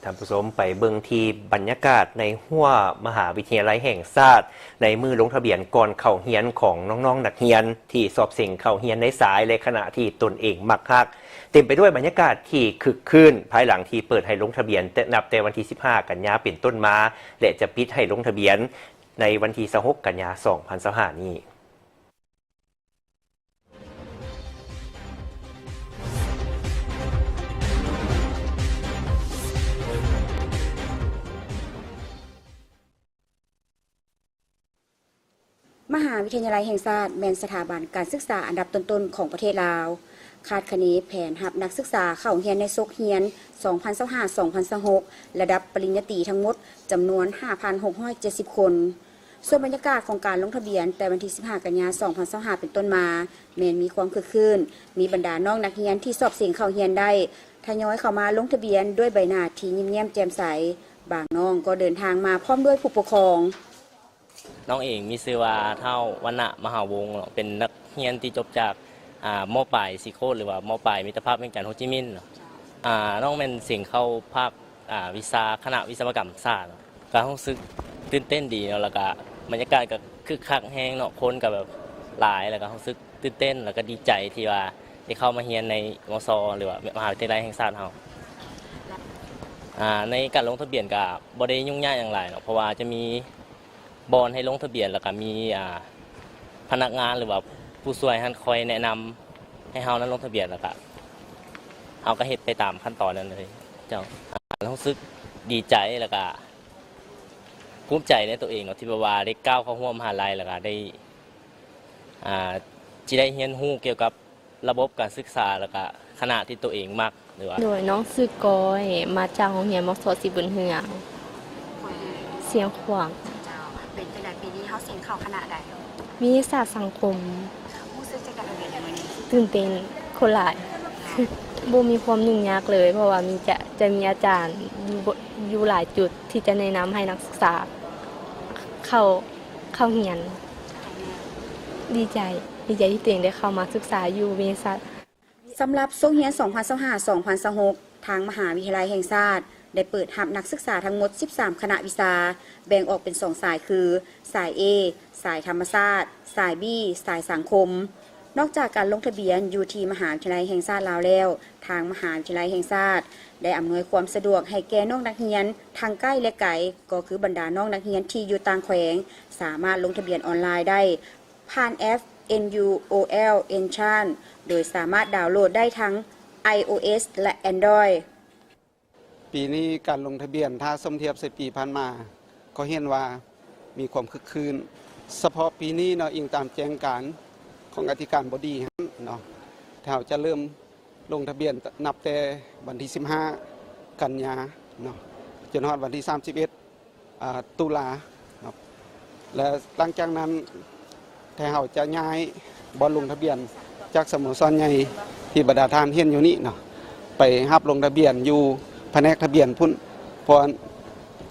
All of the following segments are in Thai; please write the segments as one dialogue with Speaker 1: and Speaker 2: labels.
Speaker 1: ท่านผู้ชมไปเบิ่งที่บรรยากาศในหัวมหาวิทยาลัยแห่งชาติในมือลงทะเบียนก่อนเข้าเรียนของน้องๆนักเรียนที่สอบเสิ่งเข้าเรียนในสายในขณะที่ตนเองมักคักเต็มไปด้วยบรรยากาศที่คึกคืนภายหลังที่เปิดให้ลงทะเบียนนับแต่วันที่15กันยาเป็นต้นมาและจะปิดให้ลงทะเบียนในวันที่26กันยา2025นี้
Speaker 2: มหาวิทยาลัยแห่งชาติแม่นสถาบันการศึกษาอันดับต้นๆของประเทศลาวคาดคะเนแผนรับนักศึกษาเข้าเรียนในศุกร์เรียน 2025-2026 ระดับปริญญาตรีทั้งหมดจำนวน 5,670 คนส่วนบรรยากาศของการลงทะเบียนแต่วันที่ 15 กันยายน 2025 เป็นต้นมาแม้นมีความคึกคืนมีบรรดาน้องนักเรียนที่สอบเสิ่งเข้าเรียนได้ทยอยเข้ามาลงทะเบียนด้วยใบหน้าที่ยิ้มแย้มแจ่มใสบางน้องก็เดินทางมาพร้อมด้วยผู้ปกครอง
Speaker 3: น้องเองมีชื่อว่าเท่าวรรณมหาวงศ์เป็นนักเรียนที่จบจากม.ปลายซีโคหรือว่าม.ปลายมิตรภาพเวียงจันทร์โฮจิมินห์น้องเป็นสิ่งเข้าภาควิชาคณะวิศวกรรมศาสตร์การรู้สึกตื่นเต้นดีเนาะแล้วก็บรรยากาศก็คึกคักแห้งเนาะคนก็แบบหลายแล้วก็รู้สึกตื่นเต้นแล้วก็ดีใจที่ว่าได้เข้ามาเรียนในมศหรือว่ามหาวิทยาลัยแห่งชาติเฮาในการลงทะเบียนก็บ่ได้ยุ่งยากอย่างไรเนาะเพราะว่าจะมีบอลให้ลงทะเบียนแล้วก็มีพนักงานหรือว่าผู้ช่วยท่านคอยแนะนำให้เฮานั้นลงทะเบียนแล้วก็เฮาก็เฮ็ดไปตามขั้นตอนนั้นเลยเจ้ารู้สึกดีใจแล้วก็ภูมิใจในตัวเองที่ว่าได้ก้าวเข้าร่วมมหาลัยแล้วก็ได้ที่ได้เรียนรู้เกี่ยวกับระบบการศึกษาแล้วก็คณะที่ตัวเองมักหรือว่า
Speaker 4: โดยน้องซื้อกอยมาจากโรงเรียนมศสิบุญเฮืองเสียงขวาง
Speaker 2: เป็นจังได๋ปีนี้เฮาเสิ่งเข้าคณะใด
Speaker 4: วิทยาศาสตร์สังคม
Speaker 2: รู้สึกจังได๋เรียนมื้อนี้
Speaker 4: ตื่นเต้นคนหลายบ่มีความยุ่งยากเลยเพราะว่าจะมีอาจารย์อยู่หลายจุดที่จะแนะนำให้นักศึกษาเข้าเรียนดีใจที่ตัวเองได้เข้ามาศึกษาอยู่วิทยาศาสตร์
Speaker 2: สำหรับศุกร์เรียน 2025-2026 ทางมหาวิทยาลัยแห่งชาติได้เปิดรับนักศึกษาทั้งหมด13คณะวิชาแบ่งออกเป็น2สายคือสาย A สายธรรมศาสตร์สาย B สายสังคมนอกจากการลงทะเบียนอยู่ที่มหาวิทยาลัยแห่งชาติลาวแล้วทางมหาวิทยาลัยแห่งชาติได้อำนวยความสะดวกให้แก่น้องนักเรียนทางใกล้และไกลก็คือบรรดาน้องนักเรียนที่อยู่ต่างแขวงสามารถลงทะเบียนออนไลน์ได้ผ่านแอป NUOL Enchant โดยสามารถดาวน์โหลดได้ทั้ง iOS และ Android
Speaker 5: ปีนี้การลงทะเบียนถ้าสมเทียบใส่ปีผ่านมาก็เห็นว่ามีความคึกคืนเฉพาะปีนี้เนาะอิงตามแจ้งการของอธิการบดีเนาะแถวจะเริ่มลงทะเบียนนับแต่วันที่15กันยาเนาะจนถึงวันที่31ตุลาเนาะและหลังจากนั้นแถวจะย้ายบอลลงทะเบียนจากสโมสรใหญ่ที่บรรดาท่านเห็นอยู่นี่เนาะไปรับลงทะเบียนอยู่แผนกทะเบียนพุ่นเพราะ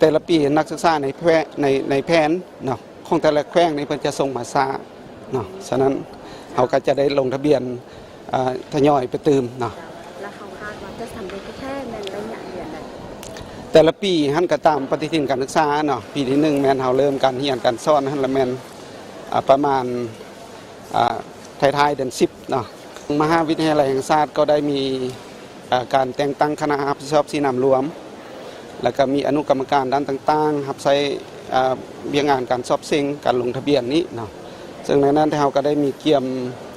Speaker 5: แต่ละปีนักศึกษาในแผนเนาะของแต่ละแขวงนี้เพิ่นจะส่งมาซ่าเนาะฉะนั้นเขาก็จะได้ลงทะเบียนทยอยไปเติมเนาะ
Speaker 2: แล้วเขาคาดว่าจะสำเร็จแค่ในระยะเดือนใด
Speaker 5: แต่ละปีหันก็ตามปฏิทินการศึกษาเนาะปีที่1แม่นเฮาเริ่มการเรียนการสอนหันละแม่นประมาณท้ายๆเดือน10เนาะมหาวิทยาลัยแห่งชาติก็ได้มีการแต่งตั้งคณะรับผิดชอบสีนำรวมแล้วก็มีอนุกรรมการด้านต่างๆรับใช้เบี้ยงานการสอบเซ็งการลงทะเบียนนี้เนาะซึ่งในนั้นเราก็ได้มีเกี่ยม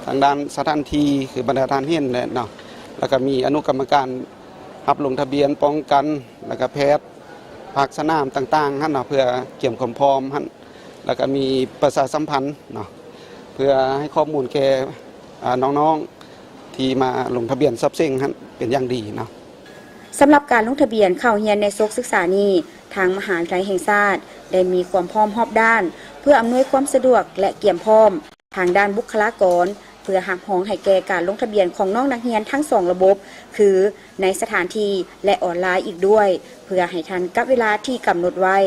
Speaker 5: ทางด้านสถานที่คือบรรดาท่านเห็นเนาะแล้วก็มีอนุกรรมการรับลงทะเบียนป้องกันแล้วก็แพทย์ภาคสนามต่างๆหั่นเนาะเพื่อเกี่ยมความพร้อมหั่นแล้วก็มีประชาสัมพันธ์เนาะเพื่อให้ข้อมูลแก่น้องๆที่มาลงทะเบียนสอบเซ็งหั่นเป็นอย่างดีเนาะ
Speaker 2: สำหรับการลงทะเบียนเข้าเรียนในศุกษานี้ทางมหาวิทยาลัยแห่งชาติได้มีความพร้อมรอบด้านเพื่ออำนวยความสะดวกและเกี่ยมพร้อมทางด้านบุคลากรเพื่อรับรองให้แก่การลงทะเบียนของน้องนักเรียนทั้ง2ระบบคือในสถานที่และออนไลน์อีกด้วยเพื่อให้ทันกับเวลาที่กำหนดไว้